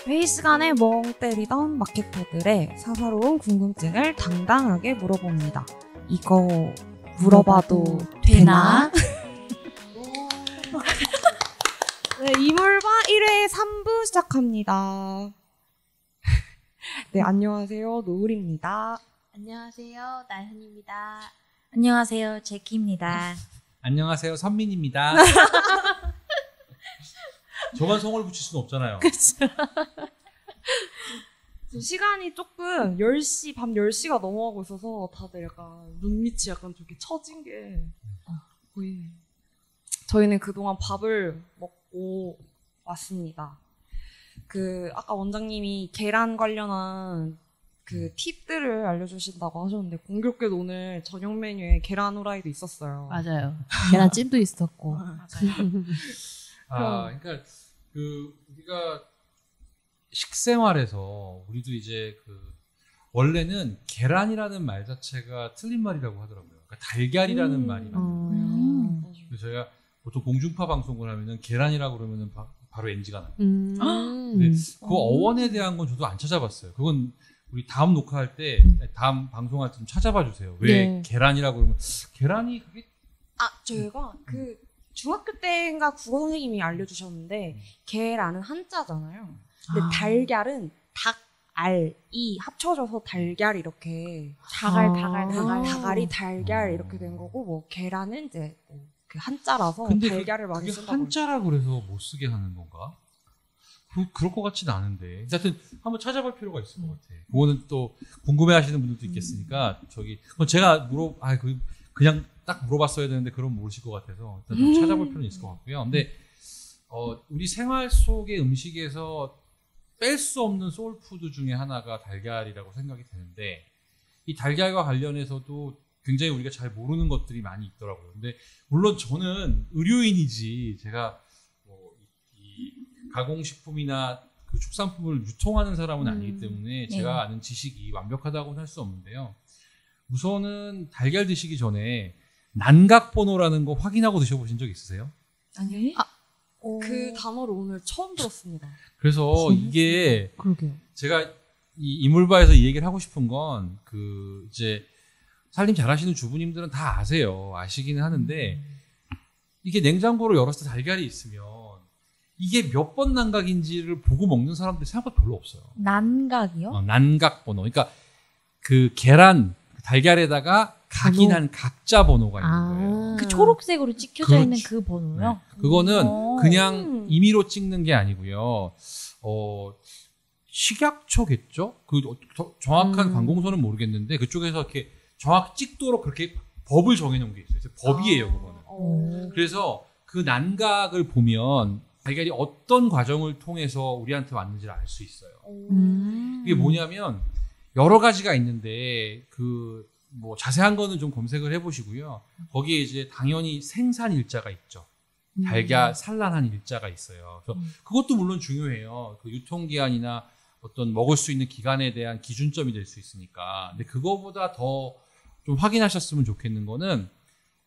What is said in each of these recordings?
회의 시간에 멍 때리던 마케터들의 사사로운 궁금증을 당당하게 물어봅니다. 이거 물어봐도 되나? 네, 이물바 1회 3부 시작합니다. 네, 안녕하세요. 노을입니다. 안녕하세요. 나현입니다. 안녕하세요. 제키입니다. 안녕하세요. 선민입니다. 저만 성을 붙일 수는 없잖아요. 그쵸. 시간이 조금 10시, 밤 10시가 넘어가고 있어서 다들 약간 눈밑이 약간 저렇게 처진 게 보이네요. 저희는 그동안 밥을 먹고 왔습니다. 아까 원장님이 계란 관련한 팁들을 알려주신다고 하셨는데 공교롭게도 오늘 저녁 메뉴에 계란 후라이도 있었어요. 맞아요. 계란찜도 있었고. 맞아요. 그러니까 우리가 식생활에서 우리도 이제 원래는 계란이라는 말 자체가 틀린 말이라고 하더라고요. 그러니까 달걀이라는 말이 맞는 거예요. 그래서 저희가 보통 공중파 방송을 하면은 계란이라고 그러면은 바로 NG가 나요. 근데 그 어원에 대한 건 저도 안 찾아봤어요. 그건 우리 다음 녹화할 때, 다음 방송할 때 좀 찾아봐 주세요. 왜 계란이라고 그러면 계란이 그게 저희가 중학교 때인가 국어 선생님이 알려주셨는데 계란은 한자잖아요. 근데 달걀은 닭, 알, 이 합쳐져서 달걀 이렇게 다갈이 달걀 이렇게 된 거고 뭐 계란은 이제 한자라서 달걀을 많이 쓴다고. 그게 한자라 그래서 못 쓰게 하는 건가? 그럴 것 같지는 않은데. 하여튼 한번 찾아볼 필요가 있을 것 같아. 그거는 또 궁금해하시는 분들도 있겠으니까 그건 제가 그냥 딱 물어봤어야 되는데 그럼 모르실 것 같아서 일단 좀 찾아볼 필요는 있을 것 같고요. 근데 우리 생활 속의 음식에서 뺄 수 없는 소울푸드 중에 하나가 달걀이라고 생각이 되는데 이 달걀과 관련해서도 굉장히 우리가 잘 모르는 것들이 많이 있더라고요. 근데 물론 저는 의료인이지 제가 이 가공식품이나 축산품을 유통하는 사람은 아니기 때문에 제가 아는 지식이 완벽하다고는 할 수 없는데요. 우선은 달걀 드시기 전에 난각번호라는 거 확인하고 드셔보신 적 있으세요? 아니요. 그 단어를 오늘 처음 들었습니다. 그래서 이게 그러게요. 제가 이 이물바에서 이 얘기를 하고 싶은 건 이제 살림 잘하시는 주부님들은 다 아시기는 하는데 이게 냉장고를 열었을 때 달걀이 있으면 이게 몇 번 난각인지를 보고 먹는 사람들이 생각보다 별로 없어요. 난각이요? 난각번호. 그러니까 계란 달걀에다가 각인한 각자 번호가 있는 거예요. 그 초록색으로 찍혀져 있는 그 번호요? 네. 그거는 그냥 임의로 찍는 게 아니고요. 식약처겠죠? 정확한 관공서는 모르겠는데 그쪽에서 이렇게 정확히 찍도록 그렇게 법을 정해놓은 게 있어요. 법이에요, 그거는. 그래서 그 난각을 보면 달걀이 어떤 과정을 통해서 우리한테 왔는지를 알 수 있어요. 그게 뭐냐면 여러 가지가 있는데 뭐 자세한 거는 좀 검색을 해보시고요. 거기에 이제 당연히 생산 일자가 있죠. 달걀 산란한 일자가 있어요. 그래서 그것도 물론 중요해요. 유통기한이나 어떤 먹을 수 있는 기간에 대한 기준점이 될 수 있으니까. 근데 그거보다 더 좀 확인하셨으면 좋겠는 거는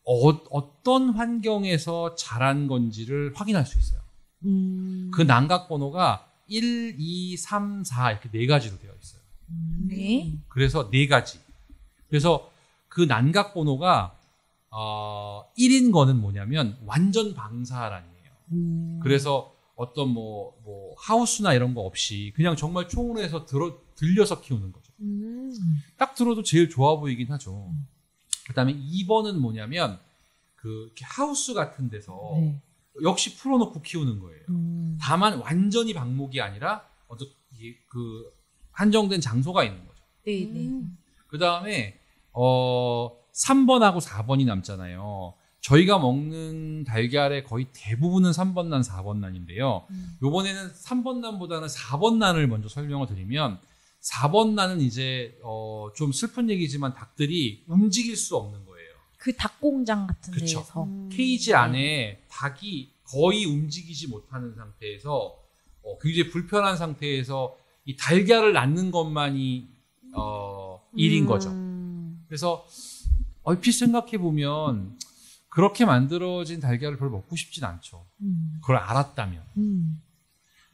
어떤 환경에서 자란 건지를 확인할 수 있어요. 그 난각 번호가 1, 2, 3, 4 이렇게 4가지로 되어 있어요. 네. 그래서 4가지. 그래서 그 난각 번호가 1인 거는 뭐냐면 완전 방사란이에요. 그래서 어떤 뭐 하우스나 이런 거 없이 그냥 정말 초원에서 들려서 키우는 거죠. 딱 들어도 제일 좋아 보이긴 하죠. 그다음에 2번은 뭐냐면 하우스 같은 데서 역시 풀어놓고 키우는 거예요. 다만 완전히 방목이 아니라 어떤 한정된 장소가 있는 거죠. 네. 그다음에 3번하고 4번이 남잖아요. 저희가 먹는 달걀의 거의 대부분은 3번난, 4번난인데요. 요번에는 3번난보다는 4번난을 먼저 설명을 드리면 4번난은 이제 좀 슬픈 얘기지만 닭들이 움직일 수 없는 거예요. 그 닭공장 같은 그쵸. 데에서. 케이지 안에 닭이 거의 움직이지 못하는 상태에서 굉장히 불편한 상태에서 이 달걀을 낳는 것만이 일인 거죠. 그래서 얼핏 생각해 보면 그렇게 만들어진 달걀을 별로 먹고 싶진 않죠. 그걸 알았다면. 근데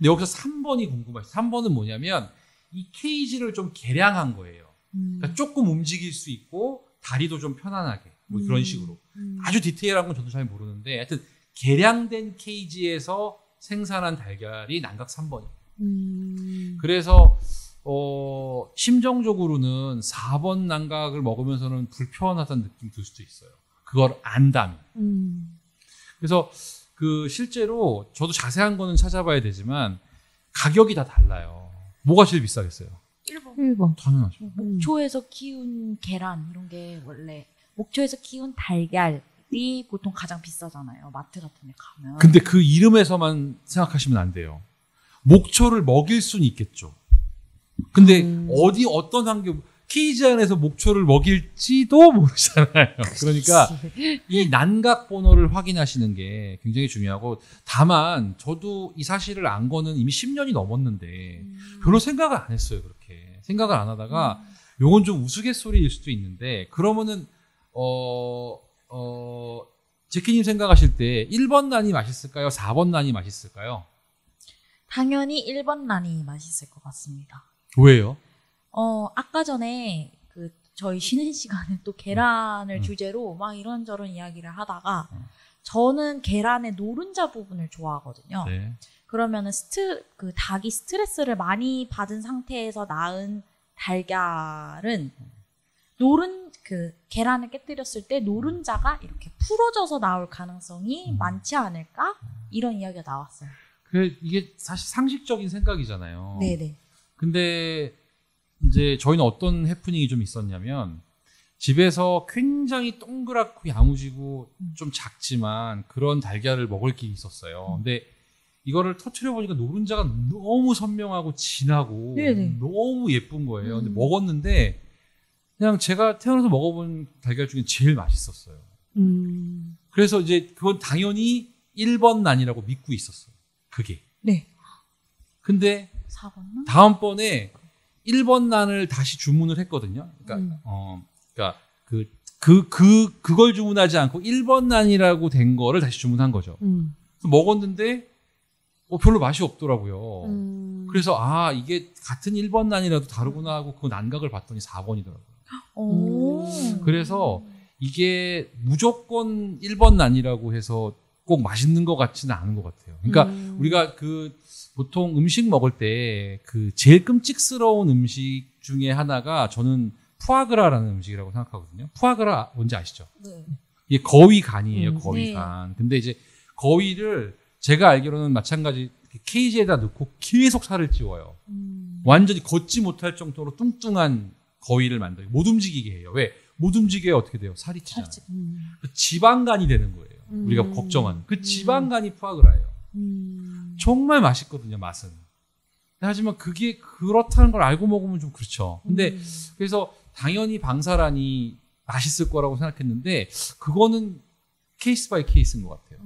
여기서 3번이 궁금해요. 3번은 뭐냐면 이 케이지를 좀 개량한 거예요. 그러니까 조금 움직일 수 있고 다리도 좀 편안하게 뭐 그런 식으로. 아주 디테일한 건 저도 잘 모르는데 하여튼 개량된 케이지에서 생산한 달걀이 난각 3번이에요. 그래서 심정적으로는 4번 난각을 먹으면서는 불편하다는 느낌이 들 수도 있어요. 그걸 안다면. 그래서 그 실제로 저도 자세한 거는 찾아봐야 되지만 가격이 다 달라요. 뭐가 제일 비싸겠어요? 1번. 1번. 당연하죠. 목초에서 키운 계란 이런 게 원래 목초에서 키운 달걀이 보통 가장 비싸잖아요. 마트 같은 데 가면. 근데 그 이름에서만 생각하시면 안 돼요. 목초를 먹일 수는 있겠죠. 근데 어떤 환경, 케이지 안에서 목초를 먹일지도 모르잖아요. 그러니까 이 난각 번호를 확인하시는 게 굉장히 중요하고, 다만 저도 이 사실을 안 거는 이미 10년이 넘었는데 별로 생각을 안 했어요. 그렇게 생각을 안 하다가 요건 좀 우스갯소리일 수도 있는데, 그러면은 제키님 생각하실 때 1번 난이 맛있을까요? 4번 난이 맛있을까요? 당연히 1번 난이 맛있을 것 같습니다. 왜요? 아까 전에 그 저희 쉬는 시간에 또 계란을 주제로 막 이런저런 이야기를 하다가 저는 계란의 노른자 부분을 좋아하거든요. 네. 그러면은 그 닭이 스트레스를 많이 받은 상태에서 낳은 달걀은 그 계란을 깨뜨렸을 때 노른자가 이렇게 풀어져서 나올 가능성이 많지 않을까? 이런 이야기가 나왔어요. 이게 사실 상식적인 생각이잖아요. 네네. 근데 이제 저희는 어떤 해프닝이 좀 있었냐면, 집에서 굉장히 동그랗고 야무지고 좀 작지만 그런 달걀을 먹을 길이 있었어요. 근데 이거를 터트려 보니까 노른자가 너무 선명하고 진하고 네네. 너무 예쁜 거예요. 근데 먹었는데 그냥 제가 태어나서 먹어본 달걀 중에 제일 맛있었어요. 그래서 이제 그건 당연히 1번 난이라고 믿고 있었어요. 그게. 네. 근데 4번? 다음번에 1번 난을 다시 주문을 했거든요. 그러니까 그걸 주문하지 않고 1번 난이라고 된 거를 다시 주문한 거죠. 그래서 먹었는데 별로 맛이 없더라고요. 그래서 이게 같은 1번 난이라도 다르구나 하고 그 난각을 봤더니 4번이더라고요. 그래서 이게 무조건 1번 난이라고 해서 꼭 맛있는 것 같지는 않은 것 같아요. 그러니까 우리가 보통 음식 먹을 때 제일 끔찍스러운 음식 중에 하나가 저는 푸아그라라는 음식이라고 생각하거든요. 푸아그라 뭔지 아시죠? 네. 이게 거위 간이에요. 거위 네. 간. 근데 이제 거위를 제가 알기로는 마찬가지 케이지에다 넣고 계속 살을 찌워요. 완전히 걷지 못할 정도로 뚱뚱한 거위를 만들어요. 못 움직이게 해요. 왜? 못 움직여야 어떻게 돼요? 살이 찌잖아요. 그 지방간이 되는 거예요. 우리가 걱정하는. 그 지방간이 푸아그라예요. 정말 맛있거든요, 맛은. 하지만 그게 그렇다는 걸 알고 먹으면 좀 그렇죠. 근데 그래서 당연히 방사란이 맛있을 거라고 생각했는데 그거는 케이스 바이 케이스인 것 같아요.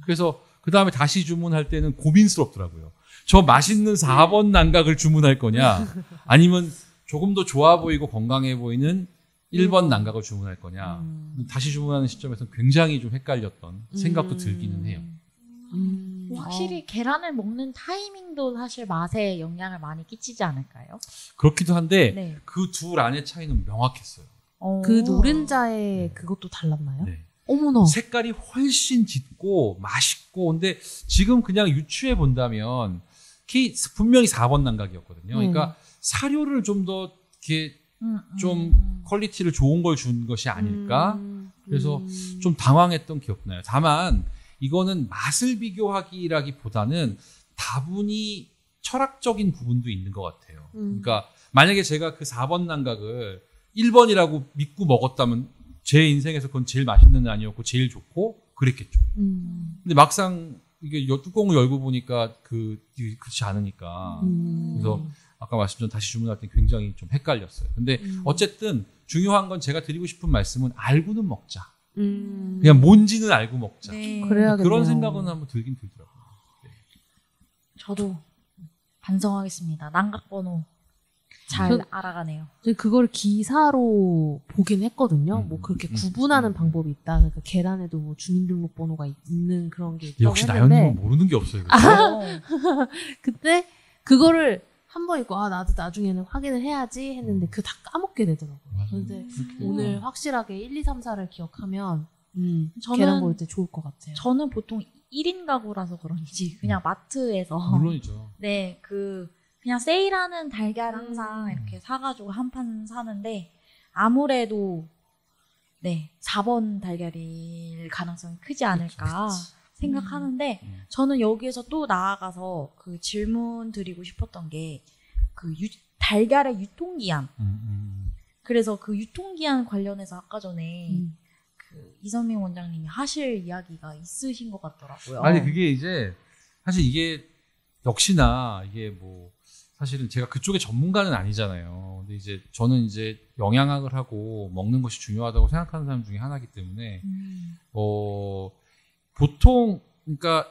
그래서 그 다음에 다시 주문할 때는 고민스럽더라고요. 저 맛있는 4번 난각을 주문할 거냐, 아니면 조금 더 좋아 보이고 건강해 보이는 1번 난각을 주문할 거냐. 다시 주문하는 시점에서는 굉장히 좀 헷갈렸던 생각도 들기는 해요. 확실히 계란을 먹는 타이밍도 사실 맛에 영향을 많이 끼치지 않을까요? 그렇기도 한데 네. 그 둘 안의 차이는 명확했어요. 그 노른자의 그것도 달랐나요? 네. 어머나. 색깔이 훨씬 짙고 맛있고, 근데 지금 그냥 유추해 본다면 분명히 4번 난각이었거든요. 그러니까 사료를 좀 더 이렇게 좀 퀄리티를 좋은 걸 준 것이 아닐까. 그래서 좀 당황했던 기억도 나요. 다만 이거는 맛을 비교하기라기보다는 다분히 철학적인 부분도 있는 것 같아요. 그러니까 만약에 제가 그 4번 난각을 1번이라고 믿고 먹었다면 제 인생에서 그건 제일 맛있는 난이었고 제일 좋고 그랬겠죠. 근데 막상 이게 뚜껑을 열고 보니까 그렇지 않으니까. 그래서 아까 말씀드린 다시 주문할 때 굉장히 좀 헷갈렸어요. 근데 어쨌든 중요한 건 제가 드리고 싶은 말씀은 알고는 먹자. 그냥 뭔지는 알고 먹자. 네. 그래야겠네요. 그런 생각은 한번 들긴 들더라고요. 저도 반성하겠습니다. 난각 번호 잘 그- 알아가네요. 저는 그걸 기사로 보긴 했거든요. 뭐 그렇게 구분하는 방법이 있다. 그러니까 계란에도 뭐 주민등록번호가 있는 그런 게 있다고 역시 했는데 나연님은 모르는 게 없어요. 그렇죠? 그때 그거를 한 번 읽고 나도 나중에는 확인을 해야지 했는데 그 다 까먹게 되더라고요. 맞아요. 근데 그렇게. 오늘 확실하게 1, 2, 3, 4를 기억하면 저는- 계란 고를 때 좋을 것 같아요. 저는 보통 1인 가구라서 그런지 그냥 마트에서 물론이죠. 네, 그냥 세일하는 달걀 항상 이렇게 사가지고 한 판 사는데 아무래도 네 4번 달걀일 가능성이 크지 않을까 생각하는데 저는 여기에서 또 나아가서 그 질문 드리고 싶었던 게 그 달걀의 유통기한. 그래서 그 유통기한 관련해서 아까 전에 그 이선민 원장님이 하실 이야기가 있으신 것 같더라고요. 아니 그게 이제 사실 이게 역시나 이게 뭐 사실은 제가 그쪽의 전문가는 아니잖아요. 근데 이제 저는 이제 영양학을 하고 먹는 것이 중요하다고 생각하는 사람 중에 하나이기 때문에 보통 그러니까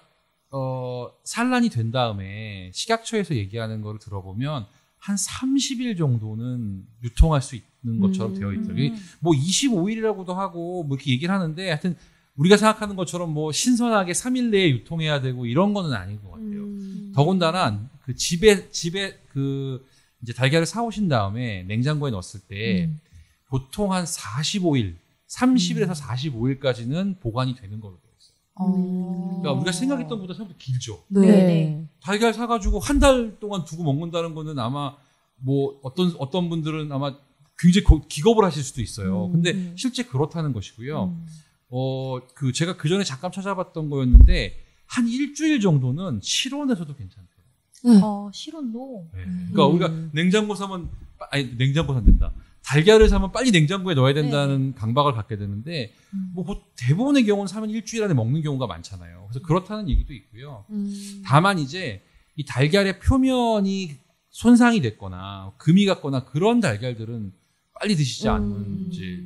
산란이 된 다음에 식약처에서 얘기하는 거를 들어보면 한 30일 정도는 유통할 수 있는 것처럼 되어 있더라고요. 뭐 25일이라고도 하고 뭐 이렇게 얘기를 하는데 하여튼 우리가 생각하는 것처럼 뭐 신선하게 3일 내에 유통해야 되고 이런 거는 아닌 것 같아요. 더군다나 그 집에 그 이제 달걀을 사오신 다음에 냉장고에 넣었을 때 보통 한 45일, 30일에서 45일까지는 보관이 되는 걸로 되어 있어요. 그러니까 우리가 생각했던 것보다 생각보다 길죠. 네. 달걀 사가지고 한 달 동안 두고 먹는다는 거는 아마 뭐 어떤 분들은 아마 굉장히 기겁을 하실 수도 있어요. 근데 실제 그렇다는 것이고요. 그 제가 그 전에 잠깐 찾아봤던 거였는데 한 일주일 정도는 실온에서도 괜찮대요. 실온도. 네. 그러니까 우리가 냉장고 사면 냉장고 산된다. 달걀을 사면 빨리 냉장고에 넣어야 된다는 강박을 갖게 되는데 뭐 대부분의 경우는 사면 일주일 안에 먹는 경우가 많잖아요. 그래서 그렇다는 얘기도 있고요. 다만 이제 이 달걀의 표면이 손상이 됐거나 금이 갔거나 그런 달걀들은 빨리 드시지 않으면 이제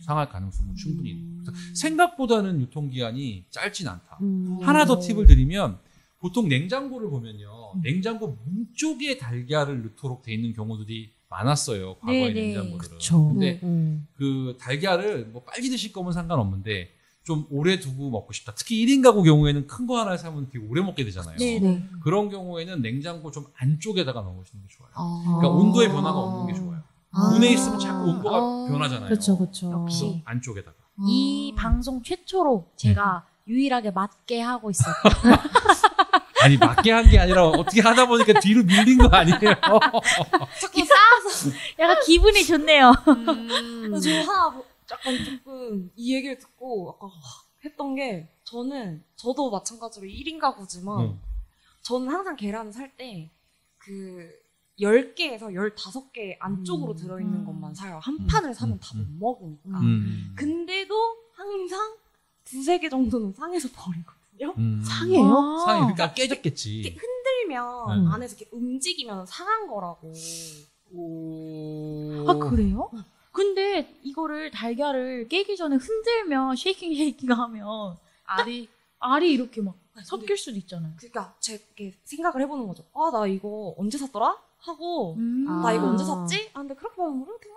상할 가능성은 충분히 있는 거예요. 생각보다는 유통기한이 짧진 않다. 하나 더 팁을 드리면 보통 냉장고를 보면요. 냉장고 문 쪽에 달걀을 넣도록 돼 있는 경우들이 많았어요. 과거의 냉장고들은. 근데 그 달걀을 뭐 빨리 드실 거면 상관없는데 좀 오래 두고 먹고 싶다. 특히 1인 가구 경우에는 큰 거 하나 사면 되게 오래 먹게 되잖아요. 그런 경우에는 냉장고 좀 안쪽에다가 넣으시는 게 좋아요. 그러니까 온도의 변화가 없는 게 좋아요. 문에 있으면 자꾸 온도가 변하잖아요. 그렇죠. 역시 안쪽에다가. 이 방송 최초로 제가 유일하게 맞게 하고 있어요. 아니 맞게 한 게 아니라 어떻게 하다 보니까 뒤로 밀린 거 아니에요? 자꾸 쌓아서 약간 기분이 좋네요. 저 하나 약간 조금 이 얘기를 듣고 아까 했던 게 저도 마찬가지로 1인 가구지만 저는 항상 계란을 살 때 그 10개에서 15개 안쪽으로 들어있는 것만 사요. 한 판을 사면 다 못 먹으니까. 근데도 항상 2-3개 정도는 상해서 버리거든요. 상해요? 상이 그러니까 깨졌겠지. 흔들면 안에서 이렇게 움직이면 상한 거라고. 아 그래요? 근데 이거를 달걀을 깨기 전에 흔들면 쉐이킹 하면 알이 이렇게 막 섞일 수도 있잖아요. 그러니까 제가 이렇게 생각을 해보는 거죠. 아, 나 이거 언제 샀더라? 하고 나 이거 언제 샀지? 아, 근데 그렇게 보면 이렇게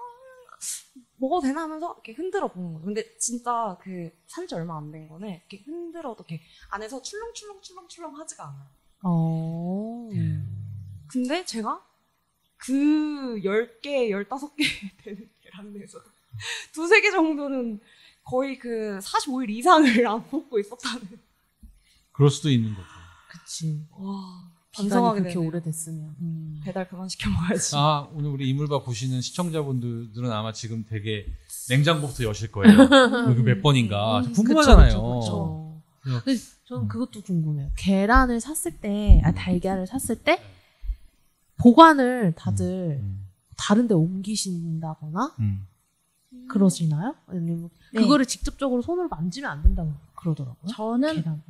먹어도 되나 하면서 이렇게 흔들어 보는 거죠. 근데 진짜 그 산지 얼마 안 된 거는 이렇게 흔들어도 이렇게 안에서 출렁출렁 하지가 않아요. 근데 제가 그 10개, 15개 되는 계란 내에서 2-3개 정도는 거의 그 45일 이상을 안 먹고 있었다는. 그럴 수도 있는 거죠. 그치. 와, 기간이 반성하게 그렇게 되네요. 오래됐으면. 배달 그만 시켜 먹어야지. 오늘 우리 이물바 보시는 시청자분들은 아마 지금 되게 냉장고부터 여실 거예요. 여기 몇 번인가 궁금하잖아요. 그쵸. 근데 저는 그것도 궁금해요. 계란을 샀을 때, 달걀을 샀을 때 보관을 다들 다른 데 옮기신다거나 그러시나요? 아니면 그거를 직접적으로 손으로 만지면 안 된다고 그러더라고요.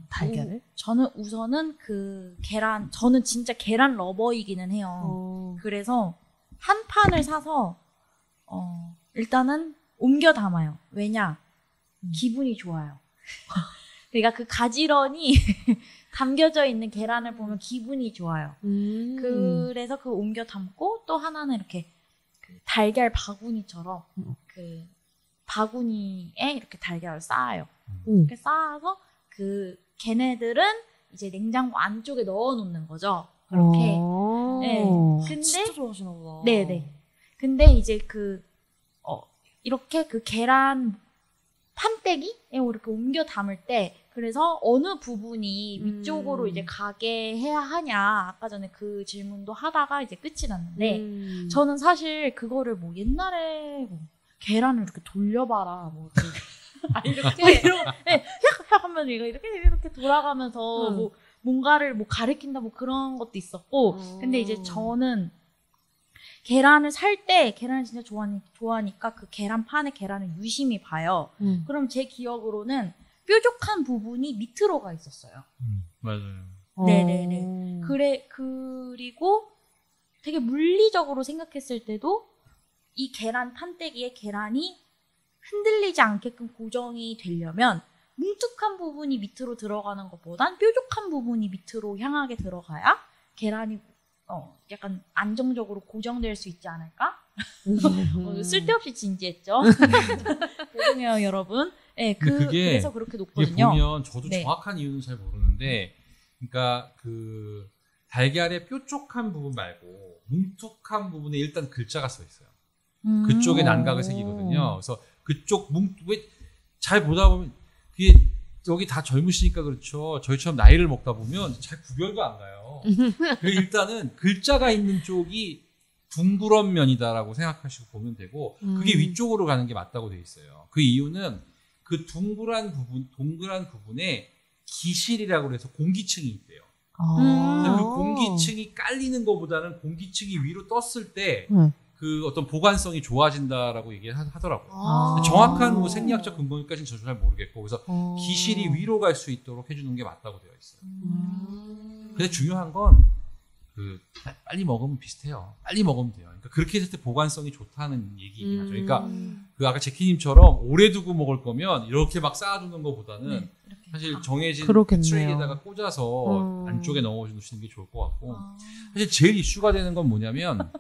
달걀을. 저는 우선은 그 계란, 저는 진짜 계란 러버이기는 해요. 그래서 한 판을 사서 일단은 옮겨 담아요. 왜냐? 기분이 좋아요. 그러니까 그 가지런히 담겨져 있는 계란을 보면 기분이 좋아요. 그래서 그 옮겨 담고 또 하나는 이렇게 그 달걀 바구니처럼 그 바구니에 이렇게 달걀을 쌓아요. 이렇게 쌓아서 그 걔네들은 이제 냉장고 안쪽에 넣어 놓는 거죠. 그렇게. 네. 근데 진짜 좋아하시나 보다. 네네. 근데 이제 이렇게 그 계란 판때기에 이렇게 옮겨 담을 때 그래서 어느 부분이 위쪽으로 이제 가게 해야 하냐 아까 전에 그 질문도 하다가 이제 끝이 났는데 저는 사실 그거를 뭐 옛날에 뭐 계란을 이렇게 돌려봐라 뭐 이렇게 휙 하면 이렇게 돌아가면서 뭐 뭔가를 뭐 가리킨다 뭐 그런 것도 있었고 근데 이제 저는 계란을 살 때 계란을 진짜 좋아하니까 그 계란판에 계란을 유심히 봐요. 그럼 제 기억으로는 뾰족한 부분이 밑으로 가 있었어요. 맞아요. 네네네. 그리고 되게 물리적으로 생각했을 때도 이 계란 판때기에 계란이 흔들리지 않게끔 고정이 되려면 뭉툭한 부분이 밑으로 들어가는 것보단 뾰족한 부분이 밑으로 향하게 들어가야 계란이 약간 안정적으로 고정될 수 있지 않을까? 쓸데없이 진지했죠. 죄송해요, 여러분. 네, 그래서 그렇게 그게 높거든요. 보면 저도 네. 정확한 이유는 잘 모르는데, 그러니까 그 달걀의 뾰족한 부분 말고 뭉툭한 부분에 일단 글자가 써 있어요. 그쪽에 난각을 새기거든요. 그래서 그쪽 잘 보다 보면 그게 여기 다 젊으시니까 그렇죠. 저희처럼 나이를 먹다 보면 잘 구별도 안 가요. 일단은 글자가 있는 쪽이 둥그런 면이다라고 생각하시고 보면 되고 그게 위쪽으로 가는 게 맞다고 돼 있어요. 그 이유는 그 동그란 부분에 기실이라고 해서 공기층이 있대요. 그 공기층이 깔리는 것보다는 공기층이 위로 떴을 때 그 어떤 보관성이 좋아진다라고 얘기하더라고요. 정확한 뭐 생리학적 근거까지는 저도 잘 모르겠고 그래서 기실이 위로 갈 수 있도록 해주는 게 맞다고 되어 있어요. 근데 중요한 건 그 빨리 먹으면 비슷해요. 빨리 먹으면 돼요. 그러니까 그렇게 했을 때 보관성이 좋다는 얘기긴 하죠. 그러니까 그 아까 제키님처럼 오래 두고 먹을 거면 이렇게 막 쌓아두는 것보다는 사실 정해진 트레이에다가 꽂아서 안쪽에 넣어주시는 게 좋을 것 같고 사실 제일 이슈가 되는 건 뭐냐면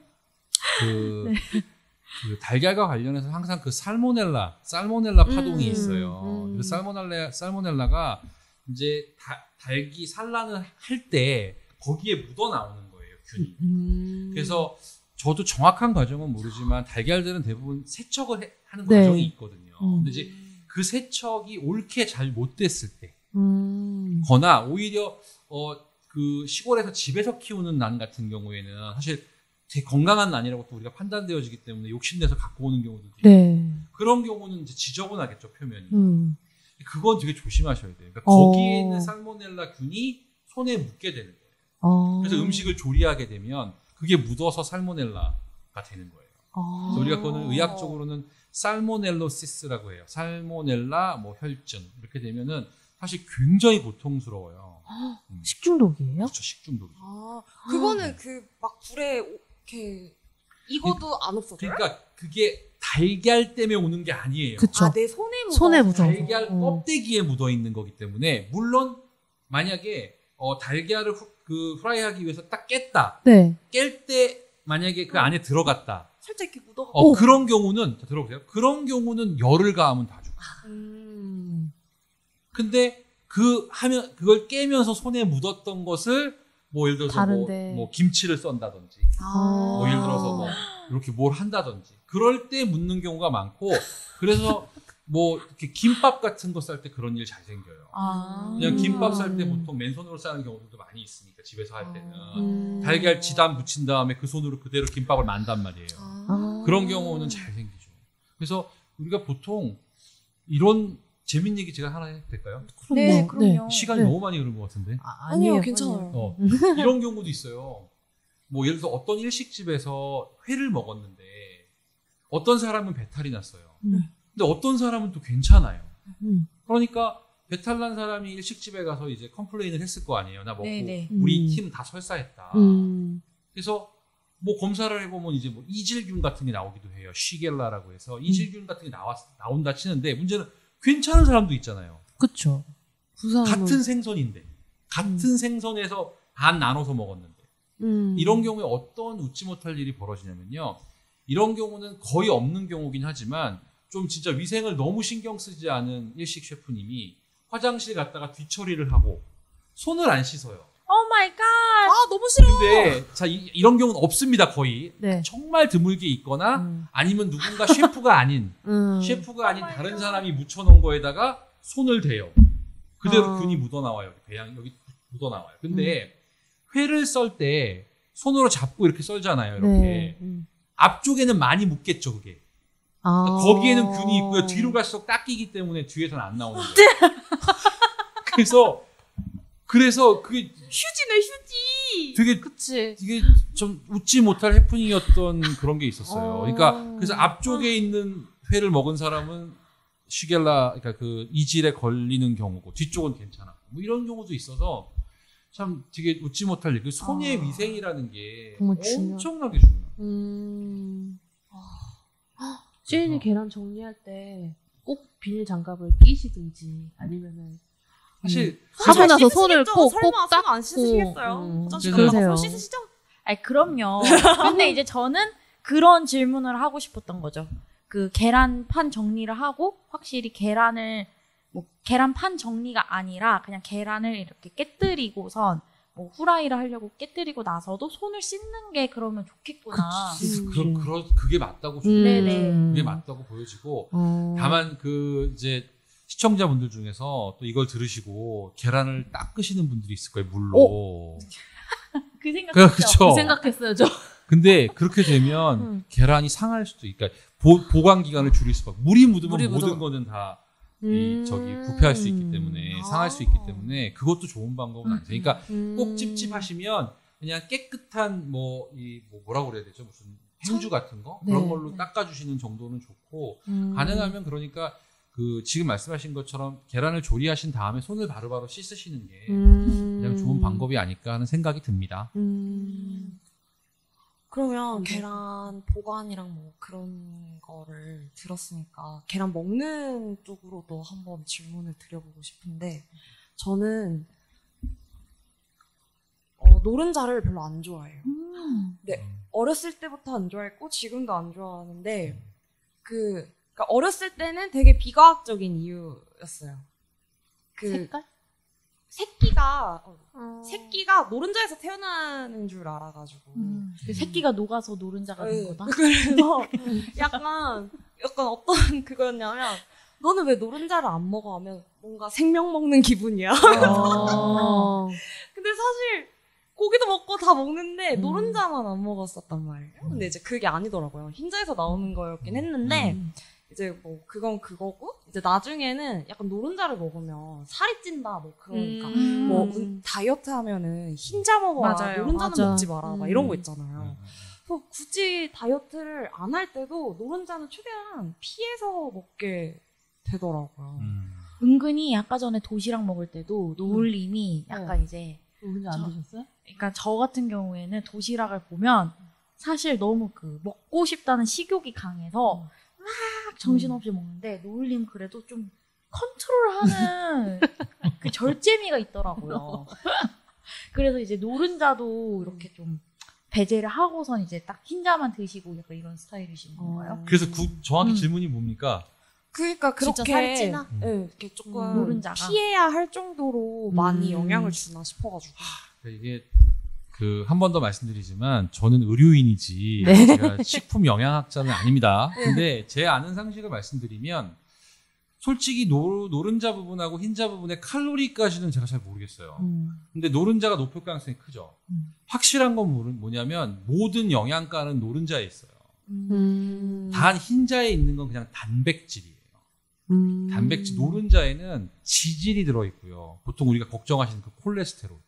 그 달걀과 관련해서 항상 그 살모넬라 파동이 있어요. 그 살모넬라가 이제 달기 산란을 할 때 거기에 묻어 나오는 거예요, 균이. 그래서 저도 정확한 과정은 모르지만 달걀들은 대부분 세척을 하는 과정이 있거든요. 근데 이제 그 세척이 옳게 잘 못 됐을 때, 거나 오히려 그 시골에서 집에서 키우는 난 같은 경우에는 사실 되게 건강한 난이라고 또 우리가 판단되어지기 때문에 욕심내서 갖고 오는 경우도 있고 그런 경우는 이제 지저분하겠죠, 표면이. 그건 되게 조심하셔야 돼요. 그러니까 거기에 있는 살모넬라 균이 손에 묻게 되는 거예요. 그래서 음식을 조리하게 되면 그게 묻어서 살모넬라가 되는 거예요. 그래서 우리가 그거는 의학적으로는 살모넬로시스라고 해요. 살모넬라 뭐 혈증 이렇게 되면은 사실 굉장히 고통스러워요. 식중독이에요? 그렇죠, 식중독이죠. 그거는 그 막 불에 이렇게 익어도 안 없어져요? 그러니까 그게 달걀 때문에 오는 게 아니에요. 그쵸. 내 손에 손에 묻어서. 달걀 껍데기에 묻어 있는 거기 때문에 물론 만약에 달걀을 그 프라이하기 위해서 딱 깼다. 깰 때 만약에 그 안에 들어갔다. 살짝 이렇게 묻어. 그런 경우는 자, 들어보세요. 그런 경우는 열을 가하면 다 죽어. 근데 그걸 깨면서 손에 묻었던 것을 뭐 예를 들어서 뭐 김치를 썬다든지 뭐 예를 들어서 뭐 이렇게 뭘 한다든지 그럴 때 묻는 경우가 많고 그래서 뭐 이렇게 김밥 같은 거 쌀 때 그런 일 잘 생겨요. 그냥 김밥 쌀 때 보통 맨손으로 싸는 경우들도 많이 있으니까 집에서 할 때는 달걀 지단 붙인 다음에 그 손으로 그대로 김밥을 만단 말이에요. 그런 경우는 잘 생기죠. 그래서 우리가 보통 이런 재밌는 얘기 제가 하나 해도 될까요? 네, 그럼요. 시간이 너무 많이 흐른 것 같은데. 아니요, 괜찮아요. 이런 경우도 있어요. 뭐 예를 들어서 어떤 일식집에서 회를 먹었는데 어떤 사람은 배탈이 났어요. 근데 어떤 사람은 또 괜찮아요. 그러니까 배탈 난 사람이 일식집에 가서 이제 컴플레인을 했을 거 아니에요. 나 먹고 우리 팀 다 설사했다. 그래서 뭐 검사를 해보면 이제 뭐 이질균 같은 게 나오기도 해요. 쉬겔라라고 해서 이질균 같은 게 나온다 치는데 문제는 괜찮은 사람도 있잖아요. 그렇죠. 같은 생선인데 같은 생선에서 반 나눠서 먹었는데 이런 경우에 어떤 웃지 못할 일이 벌어지냐면요. 이런 경우는 거의 없는 경우긴 하지만 좀 진짜 위생을 너무 신경 쓰지 않은 일식 셰프님이 화장실 갔다가 뒤처리를 하고 손을 안 씻어요. 오 마이 갓. 아 너무 싫어. 근데 자 이런 경우는 없습니다 거의. 네. 정말 드물게 있거나 아니면 누군가 셰프가 아닌 다른 God. 사람이 묻혀놓은 거에다가 손을 대요. 그대로 균이 묻어나와요. 배양 여기 묻어나와요. 근데 회를 썰 때 손으로 잡고 이렇게 썰잖아요. 이렇게 앞쪽에는 많이 묻겠죠 그게. 그러니까 거기에는 균이 있고요. 뒤로 갈수록 닦이기 때문에 뒤에서는 안 나오는 거예요. 그래서 그게 휴지네 휴지. 되게 그치. 이게 좀 웃지 못할 해프닝이었던 그런 게 있었어요. 그러니까 그래서 앞쪽에 있는 회를 먹은 사람은 시겔라 그러니까 그 이질에 걸리는 경우고 뒤쪽은 괜찮았고 뭐 이런 경우도 있어서 참 되게 웃지 못할 일. 그 손의 위생이라는 게 정말 엄청나게 중요해요. 시인이 계란 정리할 때 꼭 비닐 장갑을 끼시든지 아니면은 사실 하고 나서 손을 꼭 설마 닦고. 손 안 씻으시겠어요? 화장실 그러세요. 가서 손 씻으시죠? 아니 그럼요. 근데 이제 저는 그런 질문을 하고 싶었던 거죠. 그 계란판 정리를 하고 확실히 계란을 뭐 계란판 정리가 아니라 그냥 계란을 이렇게 깨뜨리고선 뭐 후라이를 하려고 깨뜨리고 나서도 손을 씻는 게 그러면 좋겠구나. 그게 맞다고 네네. 그게 맞다고 보여지고 다만 그 이제 시청자분들 중에서 또 이걸 들으시고 계란을 닦으시는 분들이 있을 거예요 물로. 그 생각했죠. 그렇죠. 그 생각했어요 저. 근데 그렇게 되면 계란이 상할 수도 있고 그러니까 보관 기간을 줄일 수밖에. 물이 묻으면 모든 거는 다 부패할 수 있기 때문에 상할 수 있기 때문에 그것도 좋은 방법은 아니죠. 그러니까 꼭 찝찝하시면 그냥 깨끗한 뭐라고 그래야 되죠? 무슨 행주 같은 거 그런 네. 걸로 닦아주시는 정도는 좋고 가능하면 그러니까 그 지금 말씀하신 것처럼 계란을 조리하신 다음에 손을 바로바로 씻으시는 게 가장 좋은 방법이 아닐까 하는 생각이 듭니다. 그러면 계란 보관이랑 뭐 그런 거를 들었으니까 계란 먹는 쪽으로도 한번 질문을 드려보고 싶은데 저는 노른자를 별로 안 좋아해요. 네, 어렸을 때부터 안 좋아했고 지금도 안 좋아하는데 그러니까 어렸을 때는 되게 비과학적인 이유였어요. 색깔? 새끼가 노른자에서 태어나는 줄 알아가지고 그 새끼가 녹아서 노른자가 된 거다. 그래서 약간 어떤 그거였냐면 너는 왜 노른자를 안 먹어 하면 뭔가 생명 먹는 기분이야. 근데 사실 고기도 먹고 다 먹는데 노른자만 안 먹었었단 말이에요. 근데 이제 그게 아니더라고요. 흰자에서 나오는 거였긴 했는데 이제 뭐 그건 그거고 이제 나중에는 약간 노른자를 먹으면 살이 찐다 뭐 그러니까 뭐 다이어트 하면은 흰자 먹어라 맞아요. 노른자는 맞아. 먹지 마라 막 이런 거 있잖아요. 그래서 굳이 다이어트를 안 할 때도 노른자는 최대한 피해서 먹게 되더라고요. 은근히 아까 전에 도시락 먹을 때도 노을님이 약간 이제 노른자 안 드셨어요? 그러니까 저 같은 경우에는 도시락을 보면 사실 너무 그 먹고 싶다는 식욕이 강해서 막 정신없이 먹는데 노을님 그래도 좀 컨트롤하는 그 절제미가 있더라고요. 그래서 이제 노른자도 이렇게 좀 배제를 하고선 이제 딱 흰자만 드시고 약간 이런 스타일이신 건가요? 그래서 정확히 질문이 뭡니까? 그러니까 진짜 그렇게 살이 찌나? 이렇게 조금 노른자가? 피해야 할 정도로 많이 영향을 주나 싶어가지고. 이게 한 번 더 말씀드리지만 저는 의료인이지 네. 제가 식품 영양학자는 아닙니다. 근데 제 아는 상식을 말씀드리면 솔직히 노른자 부분하고 흰자 부분의 칼로리까지는 제가 잘 모르겠어요. 근데 노른자가 높을 가능성이 크죠. 확실한 건 뭐냐면 모든 영양가는 노른자에 있어요. 단 흰자에 있는 건 그냥 단백질이에요. 단백질 노른자에는 지질이 들어있고요. 보통 우리가 걱정하시는 그 콜레스테롤,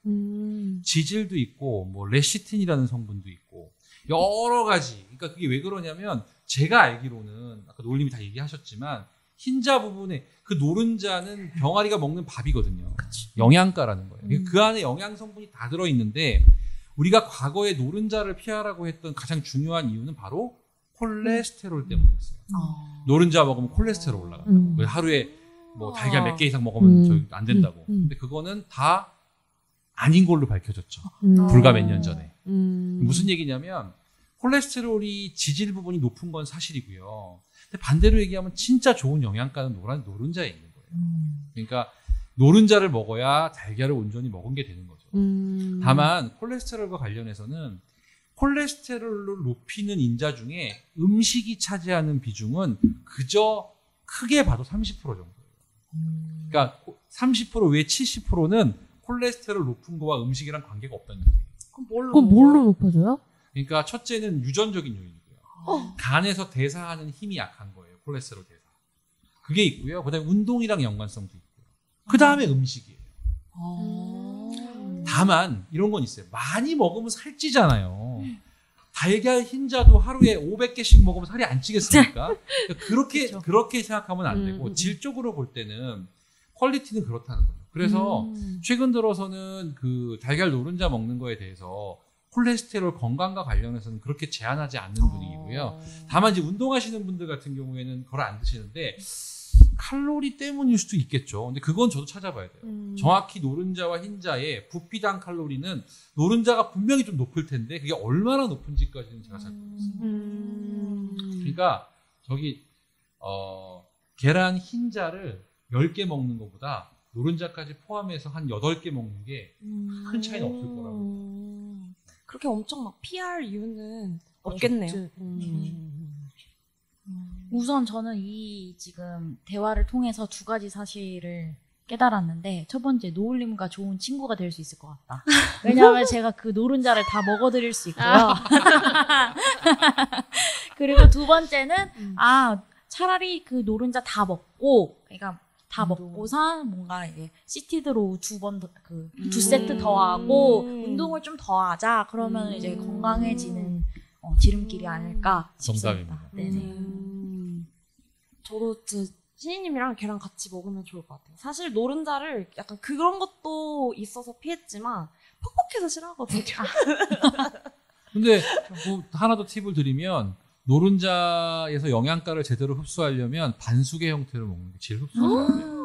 지질도 있고 뭐 레시틴이라는 성분도 있고 여러 가지. 그러니까 그게 왜 그러냐면 제가 알기로는 아까 노을님이 다 얘기하셨지만 흰자 부분에 그 노른자는 병아리가 먹는 밥이거든요. 영양가라는 거예요. 그러니까 그 안에 영양 성분이 다 들어있는데 우리가 과거에 노른자를 피하라고 했던 가장 중요한 이유는 바로 콜레스테롤 때문이었어요. 노른자 먹으면 콜레스테롤 올라간다고. 하루에 뭐 달걀 몇 개 이상 먹으면 저기 안 된다고. 음. 근데 그거는 다 아닌 걸로 밝혀졌죠. 불과 몇 년 전에. 무슨 얘기냐면 콜레스테롤이 지질 부분이 높은 건 사실이고요. 근데 반대로 얘기하면 진짜 좋은 영양가는 노른자에 있는 거예요. 그러니까 노른자를 먹어야 달걀을 온전히 먹은 게 되는 거죠. 다만 콜레스테롤과 관련해서는 콜레스테롤을 높이는 인자 중에 음식이 차지하는 비중은 그저 크게 봐도 30% 정도예요. 그러니까 30% 외 70%는 콜레스테롤 높은 거와 음식이랑 관계가 없다는 얘기예요. 그럼 뭘로 높아져요? 그러니까 첫째는 유전적인 요인이고요. 간에서 대사하는 힘이 약한 거예요. 콜레스테롤 대사. 그게 있고요. 그다음에 운동이랑 연관성도 있고요. 그다음에 음식이에요. 다만 이런 건 있어요. 많이 먹으면 살찌잖아요. 달걀 흰자도 하루에 500개씩 먹으면 살이 안 찌겠습니까? 그러니까 그렇게 생각하면 안 되고 질적으로 볼 때는 퀄리티는 그렇다는 거죠. 그래서 최근 들어서는 그 달걀 노른자 먹는 거에 대해서 콜레스테롤 건강과 관련해서는 그렇게 제한하지 않는 분위기고요. 다만 이제 운동하시는 분들 같은 경우에는 그걸 안 드시는데 칼로리 때문일 수도 있겠죠. 근데 그건 저도 찾아봐야 돼요. 정확히 노른자와 흰자의 부피당 칼로리는 노른자가 분명히 좀 높을 텐데 그게 얼마나 높은지까지는 제가 잘 모르겠어요. 그러니까 저기 계란 흰자를 10개 먹는 것보다 노른자까지 포함해서 한 8개 먹는 게 큰 차이는 없을 거라고. 그렇게 엄청 막 피할 이유는 없겠네요. 우선 저는 이 지금 대화를 통해서 두 가지 사실을 깨달았는데 첫 번째 노을님과 좋은 친구가 될 수 있을 것 같다. 왜냐하면 제가 그 노른자를 다 먹어드릴 수 있고요. 그리고 두 번째는 차라리 그 노른자 다 먹고 그러니까 다 먹고서 뭔가 이제 시티드로우 두 세트 더 하고 운동을 좀 더 하자. 그러면 이제 건강해지는 지름길이 아닐까 싶습니다. 정답입니다. 네네. 저도 시인님이랑 걔랑 같이 먹으면 좋을 것 같아요. 사실 노른자를 약간 그런 것도 있어서 피했지만 퍽퍽해서 싫어하거든요. 근데 뭐 하나 더 팁을 드리면 노른자에서 영양가를 제대로 흡수하려면 반숙의 형태로 먹는 게 제일 흡수가 잘 돼요.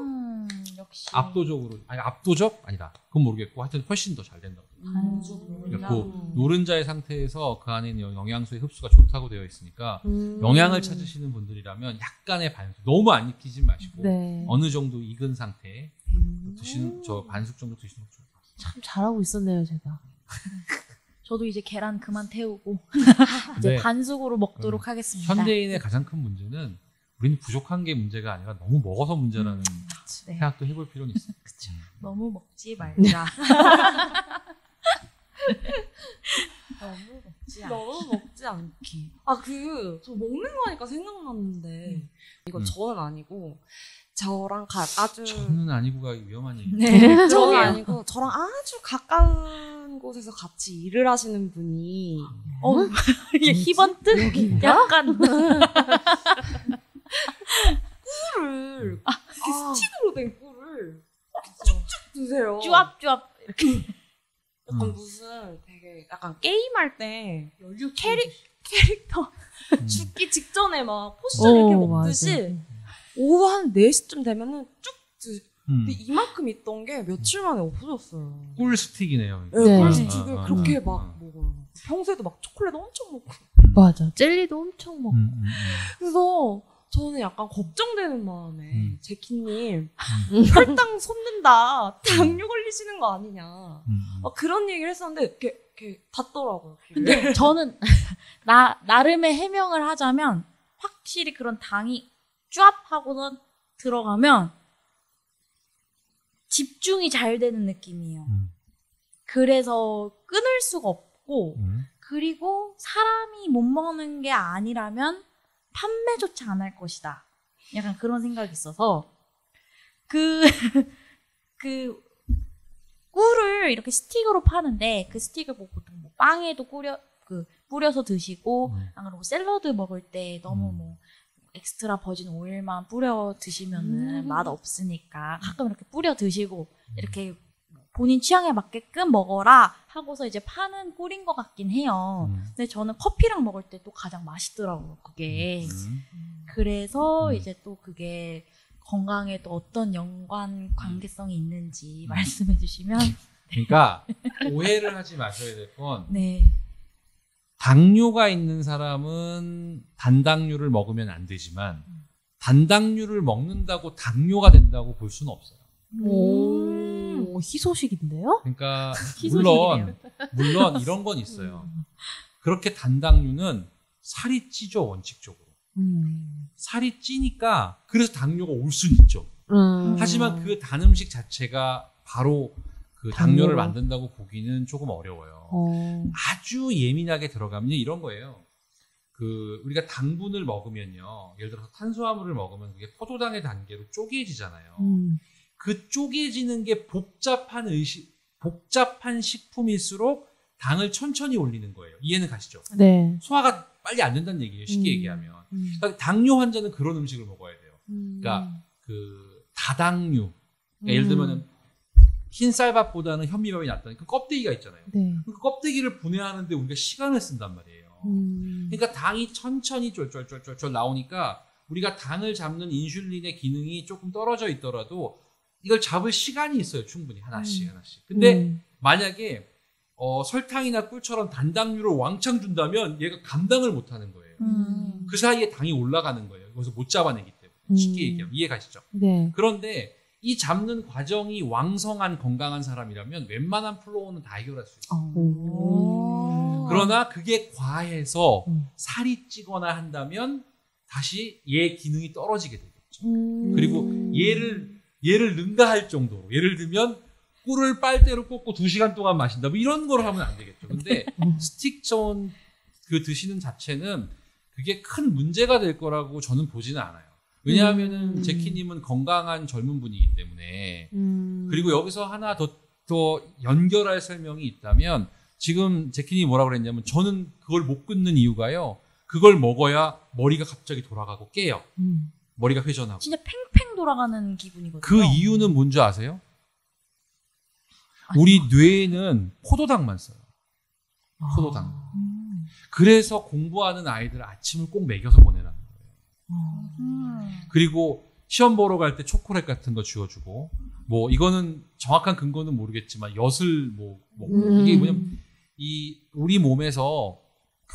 역시 압도적? 아니다. 그건 모르겠고 하여튼 훨씬 더 잘 된다고. 반숙 그러니까 노른자. 그 노른자의 상태에서 그 안에 있는 영양소의 흡수가 좋다고 되어 있으니까 영양을 찾으시는 분들이라면 약간의 반숙, 너무 안 익히지 마시고 네. 어느 정도 익은 상태 드시는 저 반숙 정도 드시는 거 좋을 것 같습니다. 참 잘하고 있었네요, 제가. 저도 이제 계란 그만 태우고 이제 네. 반숙으로 먹도록 하겠습니다. 현대인의 가장 큰 문제는 우리는 부족한 게 문제가 아니라 너무 먹어서 문제라는 네. 생각도 해볼 필요는 있어요. 그쵸. 너무 먹지 말자. 너무 먹지 않기. 저 먹는 거 하니까 생각났는데 이건 저는 아니고 저랑 아주 저는 아니고가 위험한 얘기. 네. 저는 아니고 저랑 아주 가까운 곳에서 같이 일을 하시는 분이 이게 히번트? 약간 꿀을 이렇게 스틱으로 된 꿀을 쭉쭉 드세요. 쭈압쭈압 이렇게. 약간 무슨 되게 약간 게임할 때 캐릭터 죽기 직전에 막 포션 이렇게 먹듯이 오후 한 4시쯤 되면은 쭉 근데 이만큼 있던 게 며칠 만에 없어졌어요. 꿀 스틱이네요. 네. 꿀 스틱을 그렇게 막 먹어요. 평소에도 막 초콜릿 엄청 먹고. 맞아. 젤리도 엄청 먹고. 그래서 저는 약간 걱정되는 마음에 제키님 혈당 솟는다, 당뇨 걸리시는 거 아니냐 그런 얘기를 했었는데 이렇게 닿더라고요. 근데 저는 나름의 해명을 하자면 확실히 그런 당이 쭈압하고는 들어가면 집중이 잘 되는 느낌이에요. 그래서 끊을 수가 없고 그리고 사람이 못 먹는 게 아니라면 판매조차 안 할 것이다. 약간 그런 생각이 있어서 그 꿀을 이렇게 스틱으로 파는데 그 스틱을 뭐 보통 뭐 빵에도 뿌려서 드시고 안 그러고 샐러드 먹을 때 너무 뭐 엑스트라 버진 오일만 뿌려 드시면은 맛 없으니까 가끔 이렇게 뿌려 드시고 이렇게 본인 취향에 맞게끔 먹어라 하고서 이제 파는 꿀인 것 같긴 해요. 근데 저는 커피랑 먹을 때 또 가장 맛있더라고요, 그게. 그래서 이제 또 그게 건강에 또 어떤 연관 관계성이 있는지 말씀해 주시면. 그러니까 오해를 하지 마셔야 될 건 네. 당뇨가 있는 사람은 단당류를 먹으면 안 되지만 단당류를 먹는다고 당뇨가 된다고 볼 수는 없어요. 오, 희소식인데요? 그러니까 희소식이네요. 물론 이런 건 있어요. 그렇게 단당류는 살이 찌죠, 원칙적으로. 살이 찌니까 그래서 당뇨가 올 수는 있죠. 하지만 그 단 음식 자체가 바로 그 당뇨를 만든다고 보기는 조금 어려워요. 아주 예민하게 들어가면 이런 거예요. 그 우리가 당분을 먹으면요, 예를 들어서 탄수화물을 먹으면 그게 포도당의 단계로 쪼개지잖아요. 그 쪼개지는 게 복잡한 식품일수록 당을 천천히 올리는 거예요. 이해는 가시죠? 네. 소화가 빨리 안 된다는 얘기예요. 쉽게 얘기하면. 그러니까 당뇨 환자는 그런 음식을 먹어야 돼요. 그러니까 그 다당류. 그러니까 예를 들면 흰 쌀밥보다는 현미밥이 낫다는 그 껍데기가 있잖아요. 네. 그 껍데기를 분해하는데 우리가 시간을 쓴단 말이에요. 그러니까 당이 천천히 쫄쫄쫄쫄 나오니까 우리가 당을 잡는 인슐린의 기능이 조금 떨어져 있더라도 이걸 잡을 시간이 있어요. 충분히 하나씩. 근데 만약에 설탕이나 꿀처럼 단당류를 왕창 준다면 얘가 감당을 못하는 거예요. 그 사이에 당이 올라가는 거예요. 그래서 못 잡아내기 때문에. 쉽게 얘기하면 이해 가시죠? 네. 그런데 이 잡는 과정이 왕성한 건강한 사람이라면 웬만한 플로우는 다 해결할 수 있어요. 그러나 그게 과해서 살이 찌거나 한다면 다시 얘 기능이 떨어지게 되겠죠. 그리고 얘를 능가할 정도로, 예를 들면 꿀을 빨대로 꽂고 2시간 동안 마신다, 뭐 이런 걸 하면 안 되겠죠. 근데 스틱존 그 드시는 자체는 그게 큰 문제가 될 거라고 저는 보지는 않아요. 왜냐하면은 제키님은 건강한 젊은 분이기 때문에. 그리고 여기서 하나 더 연결할 설명이 있다면, 지금 제키님이 뭐라고 그랬냐면, 저는 그걸 못 끊는 이유가요, 그걸 먹어야 머리가 갑자기 돌아가고 깨요. 머리가 회전하고. 진짜 팽팽 돌아가는 기분이거든요. 그 이유는 뭔지 아세요? 우리 뇌에는 포도당만 써요. 포도당. 그래서 공부하는 아이들 아침을 꼭 먹여서 보내라는 거예요. 그리고 시험 보러 갈 때 초콜릿 같은 거 쥐어주고, 뭐 이거는 정확한 근거는 모르겠지만 엿을 이게 뭐냐면, 우리 몸에서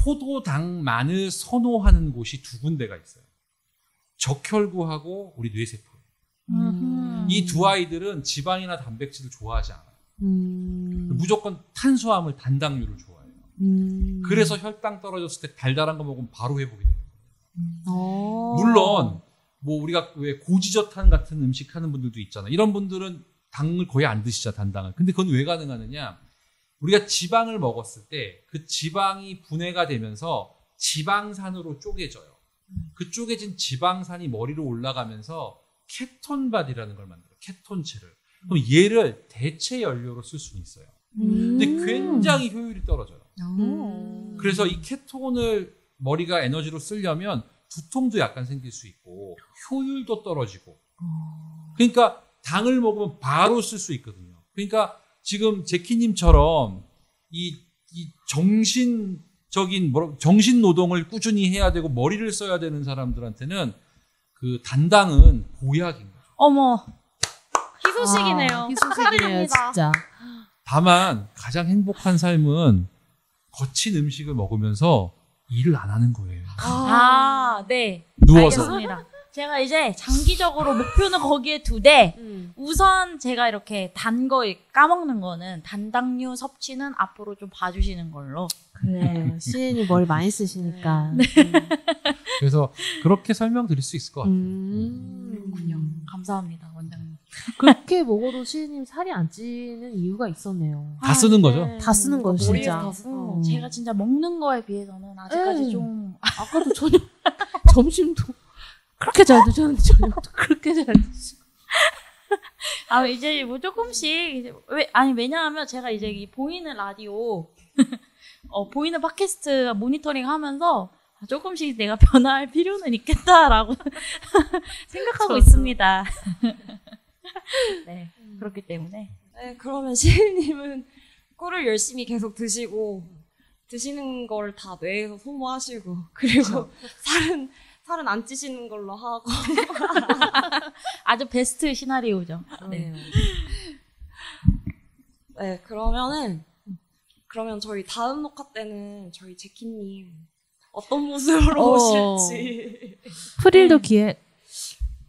포도당만을 선호하는 곳이 2군데가 있어요. 적혈구하고 우리 뇌세포. 이 두 아이들은 지방이나 단백질을 좋아하지 않아요. 무조건 탄수화물, 단당류를 좋아해요. 그래서 혈당 떨어졌을 때 달달한 거 먹으면 바로 회복이 돼요. 물론 뭐 우리가 왜 고지저탄 같은 음식 하는 분들도 있잖아요. 이런 분들은 당을 거의 안 드시죠, 단당을. 근데 그건 왜 가능하느냐? 우리가 지방을 먹었을 때 그 지방이 분해가 되면서 지방산으로 쪼개져요. 그 쪼개진 지방산이 머리로 올라가면서 케톤바디라는 걸 만들어요. 케톤체를. 그럼 얘를 대체 연료로 쓸 수는 있어요. 근데 굉장히 효율이 떨어져요. 그래서 이 케톤을 머리가 에너지로 쓰려면 두통도 약간 생길 수 있고 효율도 떨어지고. 그러니까 당을 먹으면 바로 쓸 수 있거든요. 그러니까 지금 제키님처럼 이 정신 노동을 꾸준히 해야 되고 머리를 써야 되는 사람들한테는 그 단당은 보약인 거죠. 어머, 희소식이네요. 희소식이네요, 축하드립니다. 진짜. 다만 가장 행복한 삶은 거친 음식을 먹으면서 일을 안 하는 거예요. 네. 누워서. 알겠습니다. 제가 이제 장기적으로 목표는 거기에 두되, 우선 제가 이렇게 단 거 까먹는 거는, 단당류 섭취는 앞으로 좀 봐주시는 걸로. 그래. 시인이 머리 많이 쓰시니까. 그래서 그렇게 설명드릴 수 있을 것 같아요. 그렇군요. 감사합니다, 원장님. 그렇게 먹어도 시인님 살이 안 찌는 이유가 있었네요. 다 쓰는 거죠? 네. 다 쓰는 거죠, 진짜. 제가 진짜 먹는 거에 비해서는 아직까지 좀. 아까도 저녁, 점심도 그렇게 잘 드셨는데 저녁도 그렇게 잘 드시고. 이제 뭐 조금씩, 왜냐하면 제가 이제 이 보이는 라디오, 보이는 팟캐스트 모니터링 하면서 조금씩 내가 변화할 필요는 있겠다라고 생각하고 있습니다. 네, 그렇기 때문에. 네, 그러면 시인님은 꿀을 열심히 계속 드시고, 드시는 걸 다 뇌에서 소모하시고, 그리고 살은 안 찌시는 걸로 하고. 아주 베스트 시나리오죠. 네. 네, 그러면 저희 다음 녹화 때는 저희 제키님 어떤 모습으로 오실지. 프릴도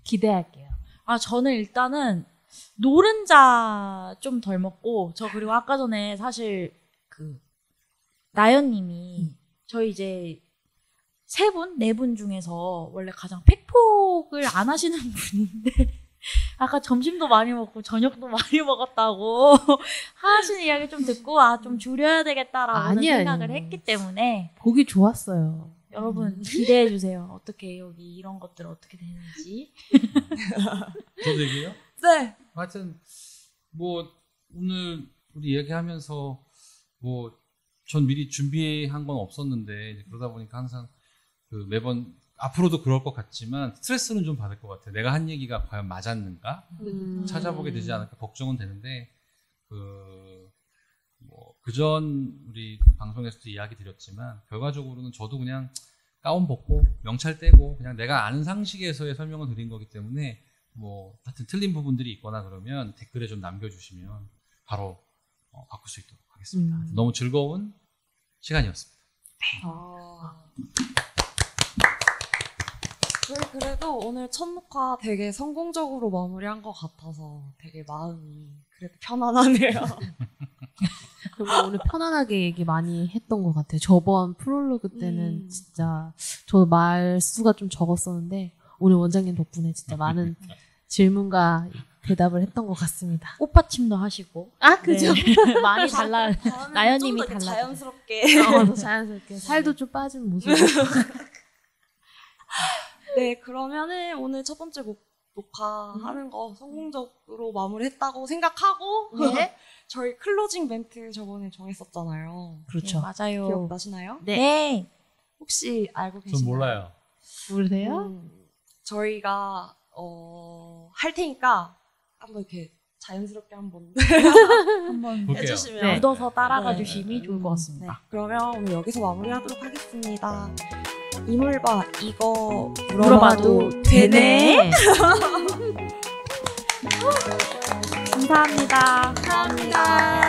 기대할게요. 아, 저는 일단은 노른자 좀 덜 먹고, 저 그리고 아까 전에 사실 그 나연님이 저희 이제 네 분 중에서 원래 가장 팩폭을 안 하시는 분인데 아까 점심도 많이 먹고 저녁도 많이 먹었다고 하시는 이야기 좀 듣고 좀 줄여야 되겠다라고 생각을 했기 때문에 보기 좋았어요. 여러분 기대해 주세요. 어떻게 여기 이런 것들 어떻게 되는지. 저도 얘기해요? 네. 하여튼 뭐 오늘 우리 얘기하면서 뭐 전 미리 준비한 건 없었는데 이제 그러다 보니까 항상 그 매번 앞으로도 그럴 것 같지만 스트레스는 좀 받을 것 같아요. 내가 한 얘기가 과연 맞았는가 찾아보게 되지 않을까 걱정은 되는데 뭐 그전 우리 방송에서도 이야기 드렸지만 결과적으로는 저도 그냥 가운 벗고 명찰 떼고 그냥 내가 아는 상식에서의 설명을 드린 거기 때문에 뭐 하여튼 틀린 부분들이 있거나 그러면 댓글에 좀 남겨주시면 바로 바꿀 수 있도록 하겠습니다. 너무 즐거운 시간이었습니다. 저희 그래도 오늘 첫 녹화 되게 성공적으로 마무리한 것 같아서 되게 마음이 그래도 편안하네요. 그리고 오늘 편안하게 얘기 많이 했던 것 같아요. 저번 프롤로그 때는 진짜 저 말수가 좀 적었었는데 오늘 원장님 덕분에 진짜 많은 질문과 대답을 했던 것 같습니다. 꽃받침도 하시고. 그죠? 네. 많이 달라. 나연님이 달라. 달라. 자연스럽게. 더 자연스럽게 살도 좀 빠진 모습. 네, 그러면은 오늘 첫 번째 녹화하는 거 성공적으로 마무리했다고 생각하고 저희 클로징 멘트 저번에 정했었잖아요. 그렇죠. 네, 맞아요. 기억나시나요? 네. 혹시 알고 계시나요? 전 몰라요. 모르세요? 저희가 할 테니까 한번 이렇게 자연스럽게 한번 한번 해주시면 네. 묻어서 따라가 네. 주심이 좋을 것 같습니다. 네, 그러면 오늘 여기서 마무리하도록 하겠습니다. 이물바 이거 물어봐도 되네. 감사합니다. 감사합니다.